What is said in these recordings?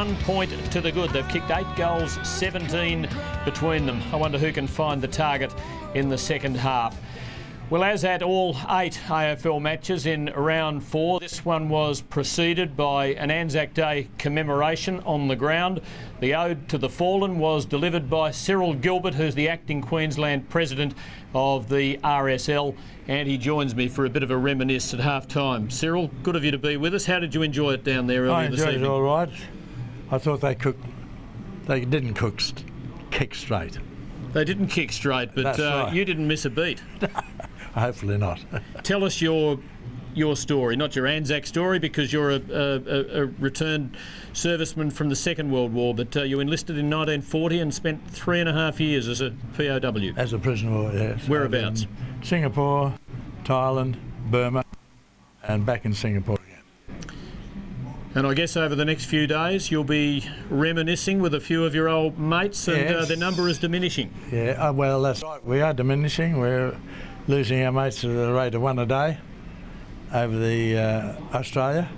1 point to the good. They've kicked 8 goals, 17 between them. I wonder who can find the target in the second half. Well, as at all 8 AFL matches in round 4, this one was preceded by an Anzac Day commemoration on the ground. The ode to the fallen was delivered by Cyril Gilbert, who's the acting Queensland president of the RSL, and he joins me for a bit of a reminisce at half-time. Cyril, good of you to be with us. How did you enjoy it down there earlier this evening? I enjoyed it all right. I thought they didn't kick straight. They didn't kick straight, but right. You didn't miss a beat. Hopefully not. Tell us your story, not your Anzac story, because you're a returned serviceman from the Second World War, but you enlisted in 1940 and spent 3.5 years as a POW. As a prisoner, yes. Whereabouts? Singapore, Thailand, Burma, and back in Singapore again. And I guess over the next few days you'll be reminiscing with a few of your old mates, and yes. their number is diminishing. Yeah, well, that's right. We are diminishing. We're losing our mates at the rate of 1 a day over the Australia,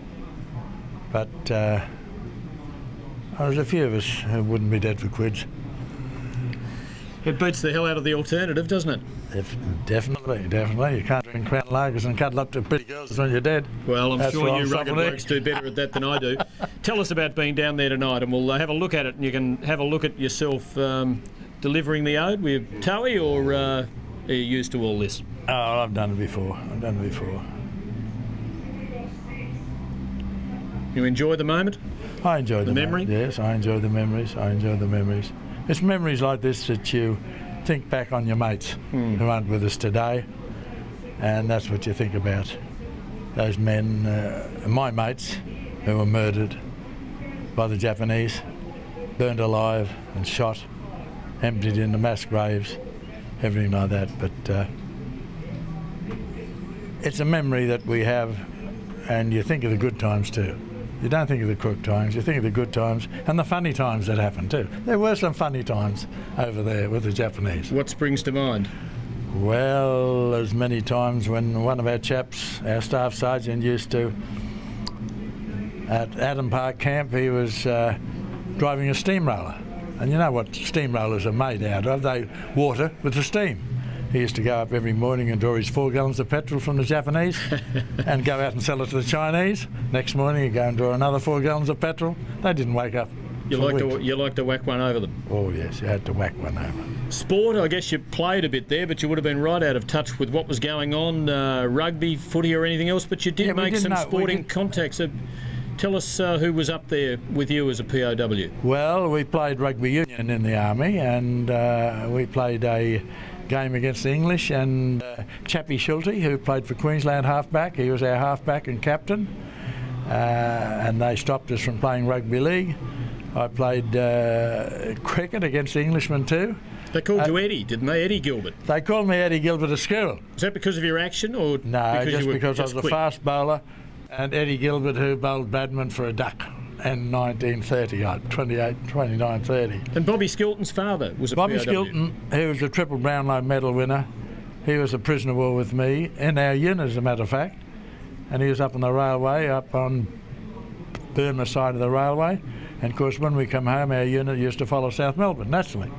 but there's a few of us who wouldn't be dead for quids. It beats the hell out of the alternative, doesn't it? Definitely. You can't drink Crown Lagers and cuddle up to pretty girls when you're dead. Well, I'm sure you rugged somebody. blokes do better at that than I do. Tell us about being down there tonight, and we'll have a look at it, and you can have a look at yourself delivering the ode with Towie, or are you used to all this? Oh, I've done it before. You enjoy the moment? I enjoy the memory? Yes, I enjoy the memories. It's memories like this that you think back on your mates who aren't with us today, and that's what you think about. Those men, my mates, who were murdered by the Japanese, burned alive and shot, emptied into mass graves, everything like that. But it's a memory that we have, and you think of the good times too. You don't think of the crook times, you think of the good times and the funny times that happened too. There were some funny times over there with the Japanese. What springs to mind? Well, there's many times when one of our chaps, our staff sergeant, used to, at Adam Park Camp, he was driving a steamroller. And you know what steamrollers are made out of? They water with the steam. He used to go up every morning and draw his 4 gallons of petrol from the Japanese and go out and sell it to the Chinese. Next morning he'd go and draw another 4 gallons of petrol. They didn't wake up. You like to whack one over them? Oh yes, you had to whack one over. Sport, I guess you played a bit there, but you would have been right out of touch with what was going on, rugby, footy or anything else, but you did make some sporting contacts. Tell us who was up there with you as a POW. Well, we played rugby union in the army, and we played a game against the English, and Chappie Schulte, who played for Queensland halfback, he was our halfback and captain, and they stopped us from playing rugby league. I played cricket against the Englishmen too. They called you Eddie, didn't they? Eddie Gilbert. They called me Eddie Gilbert at school. Is that because of your action, or no? Because I was quick? a fast bowler, and Eddie Gilbert, who bowled badminton for a duck in 1930, 29-30. And Bobby Skilton's father was a Bobby POW. Skilton, he was a triple Brownlow medal winner. He was a prisoner of war with me in our unit, as a matter of fact, and he was up on the railway, up on Burma side of the railway. And of course, when we come home, our unit used to follow South Melbourne, naturally.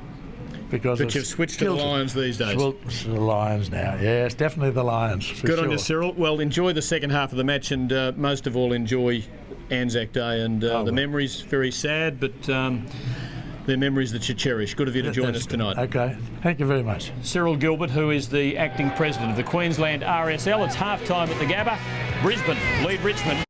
But you've switched to the Lions these days. Well, the Lions now, yes, definitely the Lions. Good on you, Cyril. Well, enjoy the second half of the match, and most of all, enjoy Anzac Day. And the memories, very sad, but they're memories that you cherish. Good of you to join us tonight. Okay, thank you very much. Cyril Gilbert, who is the acting president of the Queensland RSL. It's half-time at the Gabba. Brisbane lead Richmond.